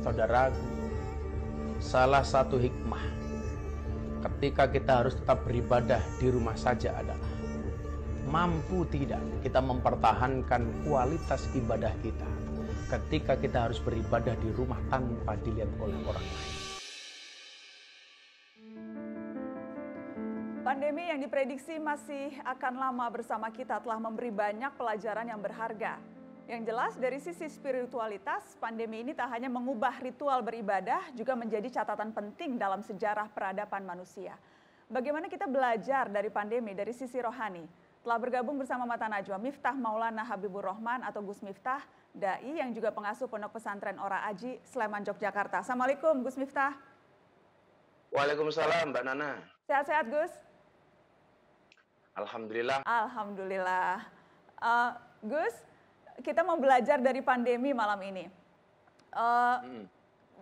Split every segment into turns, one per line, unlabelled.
Saudaraku, salah satu hikmah ketika kita harus tetap beribadah di rumah saja adalah mampu tidak kita mempertahankan kualitas ibadah kita ketika kita harus beribadah di rumah tanpa dilihat oleh orang lain.
Pandemi yang diprediksi masih akan lama bersama kita telah memberi banyak pelajaran yang berharga. Yang jelas dari sisi spiritualitas, pandemi ini tak hanya mengubah ritual beribadah, juga menjadi catatan penting dalam sejarah peradaban manusia. Bagaimana kita belajar dari pandemi dari sisi rohani? Telah bergabung bersama Mata Najwa Miftah Maulana Habibur Rahman atau Gus Miftah, Dai yang juga pengasuh Pondok Pesantren Ora Aji, Sleman, Yogyakarta. Assalamualaikum Gus Miftah.
Waalaikumsalam Mbak Nana.
Sehat-sehat Gus?
Alhamdulillah.
Alhamdulillah. Gus, kita mau belajar dari pandemi malam ini.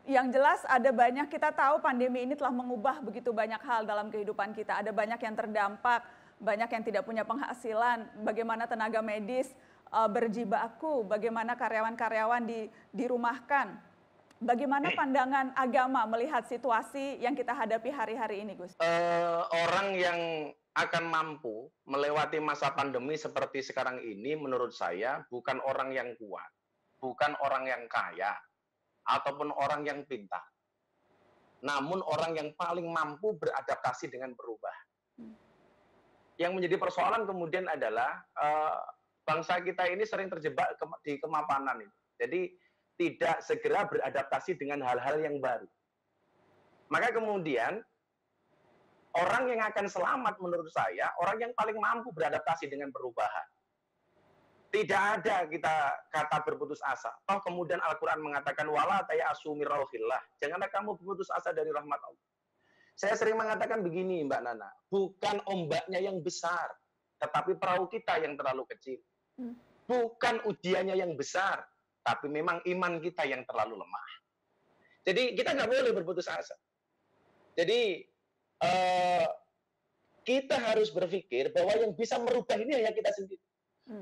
Yang jelas ada banyak, kita tahu pandemi ini telah mengubah begitu banyak hal dalam kehidupan kita. Ada banyak yang terdampak, banyak yang tidak punya penghasilan, bagaimana tenaga medis berjibaku, bagaimana karyawan-karyawan dirumahkan. Bagaimana pandangan agama melihat situasi yang kita hadapi hari-hari ini, Gus?
Orang yang akan mampu melewati masa pandemi seperti sekarang ini menurut saya bukan orang yang kuat, bukan orang yang kaya, ataupun orang yang pintar. Namun orang yang paling mampu beradaptasi dengan perubahan. Yang menjadi persoalan kemudian adalah bangsa kita ini sering terjebak di kemapanan itu. Jadi tidak segera beradaptasi dengan hal-hal yang baru. Maka kemudian orang yang akan selamat menurut saya, orang yang paling mampu beradaptasi dengan perubahan. Tidak ada kita kata berputus asa. Toh kemudian Al-Quran mengatakan, wala tayasu min rauhillah. Janganlah kamu berputus asa dari rahmat Allah. Saya sering mengatakan begini Mbak Nana, bukan ombaknya yang besar, tetapi perahu kita yang terlalu kecil. Bukan ujiannya yang besar, tapi memang iman kita yang terlalu lemah. Jadi kita nggak boleh berputus asa. Jadi kita harus berpikir bahwa yang bisa merubah ini hanya kita sendiri.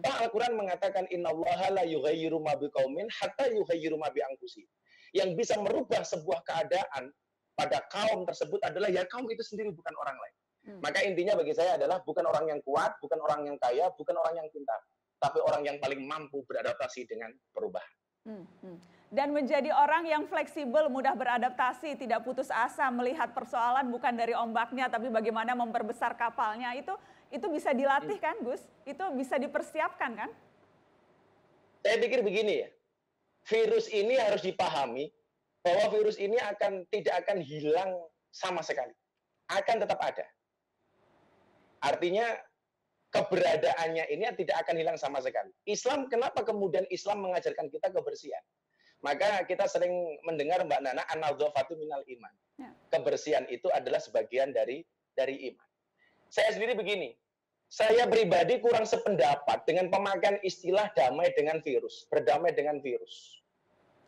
Al-Quran mengatakan innallaha la yughayyiru ma biqaumin hatta yughayyiru ma bi anfusihim. Yang bisa merubah sebuah keadaan pada kaum tersebut adalah ya kaum itu sendiri, bukan orang lain. Maka intinya bagi saya adalah bukan orang yang kuat, bukan orang yang kaya, bukan orang yang pintar, tapi orang yang paling mampu beradaptasi dengan perubahan.
Dan menjadi orang yang fleksibel, mudah beradaptasi, tidak putus asa melihat persoalan bukan dari ombaknya, tapi bagaimana memperbesar kapalnya, itu bisa dilatih kan Gus? Itu bisa dipersiapkan kan?
Saya pikir begini ya, virus ini harus dipahami bahwa virus ini tidak akan hilang sama sekali, akan tetap ada. Artinya keberadaannya ini tidak akan hilang sama sekali. Islam, kenapa kemudian Islam mengajarkan kita kebersihan? Maka kita sering mendengar Mbak Nana, an-nadzafatu minal iman. Kebersihan itu adalah sebagian dari iman. Saya sendiri begini, saya pribadi kurang sependapat dengan pemakaian istilah damai dengan virus, berdamai dengan virus.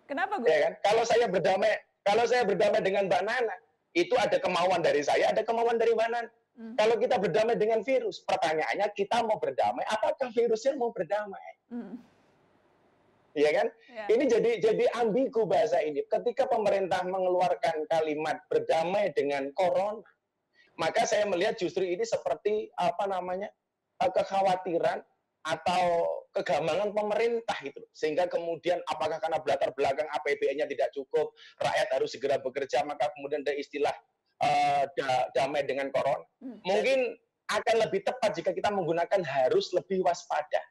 Kenapa Gus?
Ya kan? Kalau saya berdamai dengan Mbak Nana, itu ada kemauan dari saya, ada kemauan dari Mbak Nana. Kalau kita berdamai dengan virus, pertanyaannya kita mau berdamai, apakah virusnya mau berdamai? Iya kan? Ya. Ini jadi ambigu bahasa ini. Ketika pemerintah mengeluarkan kalimat berdamai dengan corona, maka saya melihat justru ini seperti kekhawatiran atau kegambangan pemerintah itu. Sehingga kemudian apakah karena latar belakang APBN-nya tidak cukup, rakyat harus segera bekerja, maka kemudian ada istilah damai dengan corona. Mungkin akan lebih tepat jika kita menggunakan harus lebih waspada.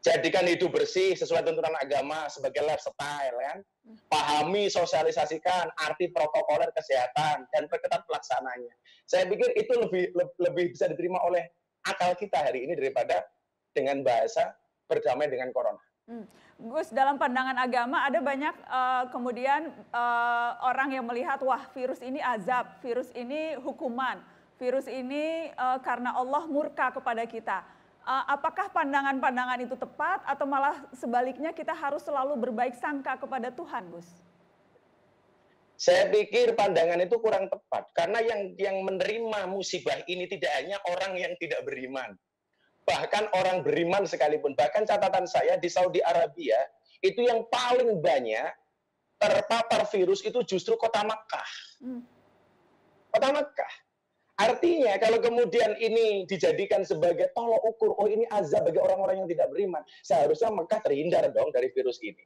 Jadikan hidup bersih sesuai tuntunan agama sebagai lifestyle, kan? Pahami, sosialisasikan arti protokoler kesehatan dan perketat pelaksananya. Saya pikir itu lebih bisa diterima oleh akal kita hari ini daripada dengan bahasa berdamai dengan corona.
Gus, dalam pandangan agama ada banyak kemudian orang yang melihat wah virus ini azab, virus ini hukuman, virus ini karena Allah murka kepada kita. Apakah pandangan-pandangan itu tepat atau malah sebaliknya kita harus selalu berbaik sangka kepada Tuhan, Gus?
Saya pikir pandangan itu kurang tepat karena yang menerima musibah ini tidak hanya orang yang tidak beriman, bahkan orang beriman sekalipun. Bahkan catatan saya di Saudi Arabia itu yang paling banyak terpapar virus itu justru kota Makkah.
Hmm.
Kota Makkah. Artinya kalau kemudian ini dijadikan sebagai tolok ukur, oh ini azab bagi orang-orang yang tidak beriman, seharusnya Mekah terhindar dong dari virus ini.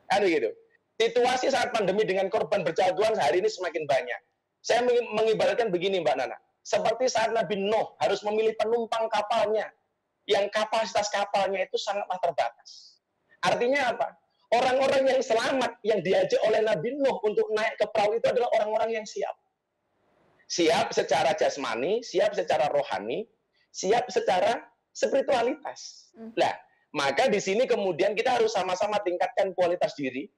Kan begitu. Situasi saat pandemi dengan korban berjatuhan hari ini semakin banyak. Saya mengibaratkan begini Mbak Nana, seperti saat Nabi Nuh harus memilih penumpang kapalnya, yang kapasitas kapalnya itu sangatlah terbatas. Artinya apa? Orang-orang yang selamat yang diajak oleh Nabi Nuh untuk naik ke perahu itu adalah orang-orang yang siap. Siap secara jasmani, siap secara rohani, siap secara spiritualitas. Nah, maka di sini kemudian kita harus sama-sama tingkatkan kualitas diri,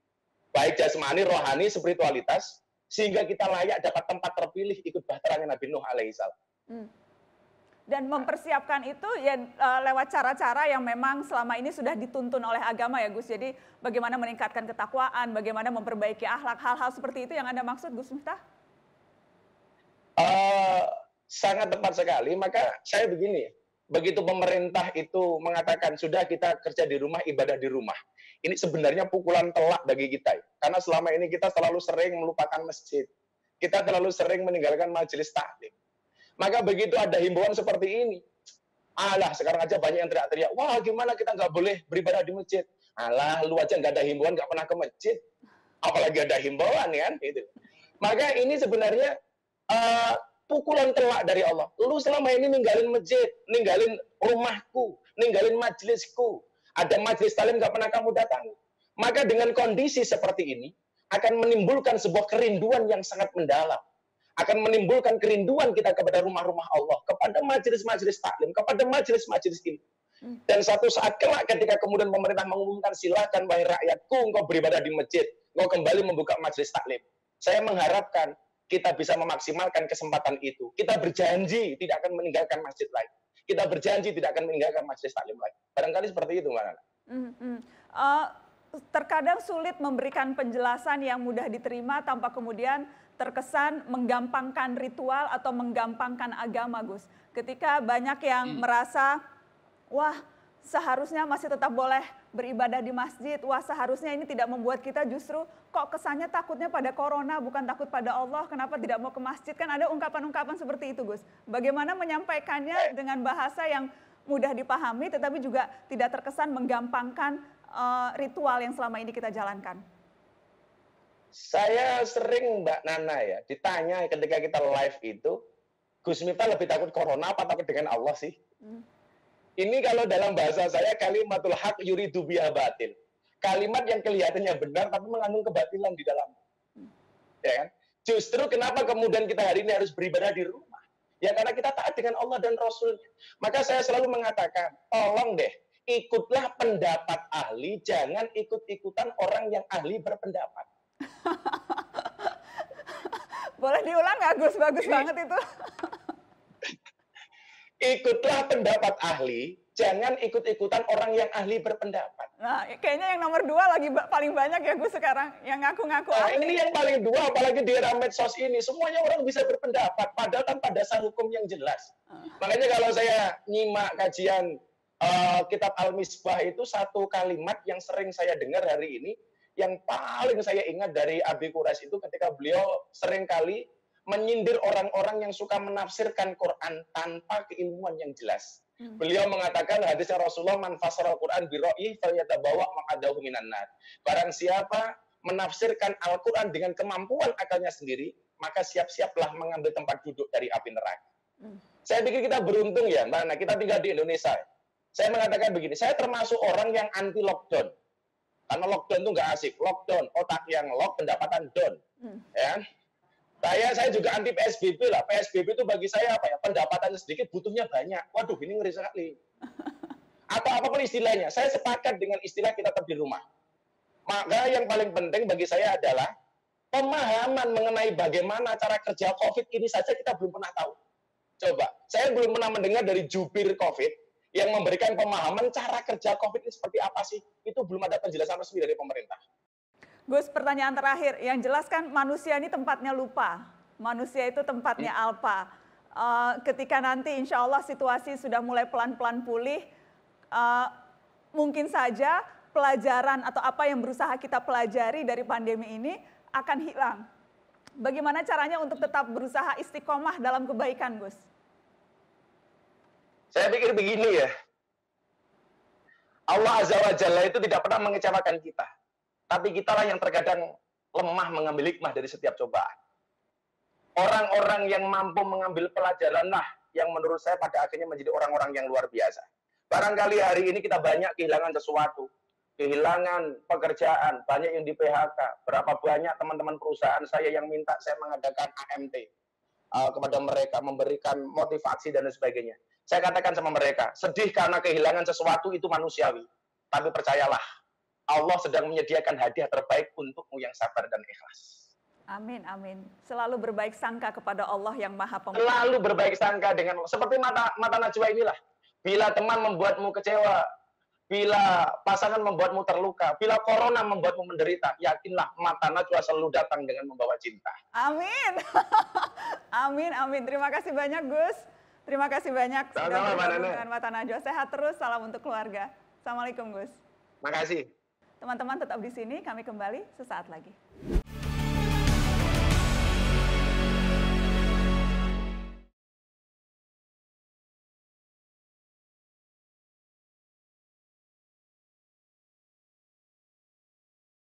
baik jasmani, rohani, spiritualitas, sehingga kita layak dapat tempat terpilih ikut bahteranya Nabi Nuh alaihissalam.
Dan mempersiapkan itu ya lewat cara-cara yang memang selama ini sudah dituntun oleh agama ya Gus. Jadi bagaimana meningkatkan ketakwaan, bagaimana memperbaiki akhlak, hal-hal seperti itu yang Anda maksud Gus Miftah?
Sangat tepat sekali. Maka saya begini, begitu pemerintah itu mengatakan sudah kita kerja di rumah, ibadah di rumah, ini sebenarnya pukulan telak bagi kita, karena selama ini kita terlalu sering melupakan masjid, kita terlalu sering meninggalkan majelis taklim. Maka begitu ada himbauan seperti ini, alah sekarang aja banyak yang teriak-teriak, wah gimana kita nggak boleh beribadah di masjid, alah lu aja nggak ada himbauan, nggak pernah ke masjid, apalagi ada himbauan kan, gitu. Maka ini sebenarnya pukulan telak dari Allah. Lu selama ini ninggalin masjid, ninggalin rumahku, ninggalin majelisku. Ada majelis taklim nggak pernah kamu datangi. Maka dengan kondisi seperti ini akan menimbulkan sebuah kerinduan yang sangat mendalam. Akan menimbulkan kerinduan kita kepada rumah-rumah Allah, kepada majelis-majelis taklim, kepada majelis-majelis ini. Dan satu saat kelak ketika kemudian pemerintah mengumumkan silakan wahai rakyatku engkau beribadah di masjid, engkau kembali membuka majelis taklim. Saya mengharapkan kita bisa memaksimalkan kesempatan itu. Kita berjanji tidak akan meninggalkan masjid lain. Kita berjanji tidak akan meninggalkan majelis taklim lain. Barangkali seperti itu, Mbak Nana.
Terkadang sulit memberikan penjelasan yang mudah diterima tanpa kemudian terkesan menggampangkan ritual atau menggampangkan agama, Gus. Ketika banyak yang merasa, wah seharusnya masih tetap boleh beribadah di masjid, wah seharusnya ini tidak membuat kita justru kok kesannya takutnya pada corona, bukan takut pada Allah, kenapa tidak mau ke masjid, kan ada ungkapan-ungkapan seperti itu Gus. Bagaimana menyampaikannya dengan bahasa yang mudah dipahami tetapi juga tidak terkesan menggampangkan ritual yang selama ini kita jalankan?
Saya sering Mbak Nana ya, ditanya ketika kita live itu, Gus Miftah lebih takut corona apa takut dengan Allah sih? Ini kalau dalam bahasa saya kalimatul haq yuridu biha batil. Kalimat yang kelihatannya benar tapi mengandung kebatilan di dalam. Ya kan? Justru kenapa kemudian kita hari ini harus beribadah di rumah? Ya karena kita taat dengan Allah dan Rasul-Nya. Maka saya selalu mengatakan, tolong deh, ikutlah pendapat ahli, jangan ikut-ikutan orang yang ahli berpendapat.
Boleh diulang nggak Gus? Bagus banget itu.
Ikutlah pendapat ahli, jangan ikut-ikutan orang yang ahli berpendapat.
Nah, kayaknya yang nomor 2 lagi paling banyak ya Gus sekarang, yang ngaku-ngaku ahli.
Ini yang paling 2, apalagi di era medsos ini, semuanya orang bisa berpendapat, padahal tanpa dasar hukum yang jelas. Makanya kalau saya nyimak kajian kitab Al-Misbah itu, satu kalimat yang sering saya dengar hari ini, yang paling saya ingat dari Abi Quraisy itu ketika beliau seringkali menyindir orang-orang yang suka menafsirkan Quran tanpa keilmuan yang jelas. Beliau mengatakan hadisnya Rasulullah, man fasara al-Quran bi ra'yi falyatabawa maq'adahu minan nar. Barang siapa menafsirkan Al-Quran dengan kemampuan akalnya sendiri, maka siap-siaplah mengambil tempat duduk dari api neraka. Saya pikir kita beruntung ya, Mbak Nana, kita tinggal di Indonesia. Saya mengatakan begini, saya termasuk orang yang anti lockdown. Karena lockdown itu nggak asik. Lockdown, otak yang lock, pendapatan down. Ya. Saya juga anti PSBB lah. PSBB itu bagi saya apa ya? Pendapatannya sedikit, butuhnya banyak. Waduh, ini ngeri sekali. Atau apapun istilahnya. Saya sepakat dengan istilah kita tetap di rumah. Maka yang paling penting bagi saya adalah pemahaman mengenai bagaimana cara kerja COVID ini saja kita belum pernah tahu. Coba, saya belum pernah mendengar dari jubir COVID yang memberikan pemahaman cara kerja COVID ini seperti apa sih. Itu belum ada penjelasan resmi dari pemerintah.
Gus, pertanyaan terakhir, yang jelas kan manusia ini tempatnya lupa, manusia itu tempatnya alpa. Ketika nanti insya Allah situasi sudah mulai pelan-pelan pulih, mungkin saja pelajaran atau apa yang berusaha kita pelajari dari pandemi ini akan hilang. Bagaimana caranya untuk tetap berusaha istiqomah dalam kebaikan, Gus?
Saya pikir begini ya, Allah Azza wa Jalla itu tidak pernah mengecewakan kita. Tapi kitalah yang terkadang lemah mengambil hikmah dari setiap cobaan. Orang-orang yang mampu mengambil pelajaran lah yang menurut saya pada akhirnya menjadi orang-orang yang luar biasa. Barangkali hari ini kita banyak kehilangan sesuatu. Kehilangan pekerjaan, banyak yang di PHK. Berapa banyak teman-teman perusahaan saya yang minta saya mengadakan AMT kepada mereka, memberikan motivasi dan sebagainya. Saya katakan sama mereka, sedih karena kehilangan sesuatu itu manusiawi. Tapi percayalah, Allah sedang menyediakan hadiah terbaik untukmu yang sabar dan ikhlas.
Amin, amin. Selalu berbaik sangka kepada Allah yang Maha Pemurah.
Selalu berbaik sangka dengan seperti mata najwa inilah. Bila teman membuatmu kecewa, bila pasangan membuatmu terluka, bila corona membuatmu menderita, yakinlah mata najwa selalu datang dengan membawa cinta.
Amin. Amin, amin. Terima kasih banyak, Gus. Terima kasih banyak sudah bergabung dengan Mata Najwa. Sehat terus, salam untuk keluarga. Assalamualaikum, Gus.
Makasih.
Teman-teman tetap di sini, kami kembali sesaat lagi.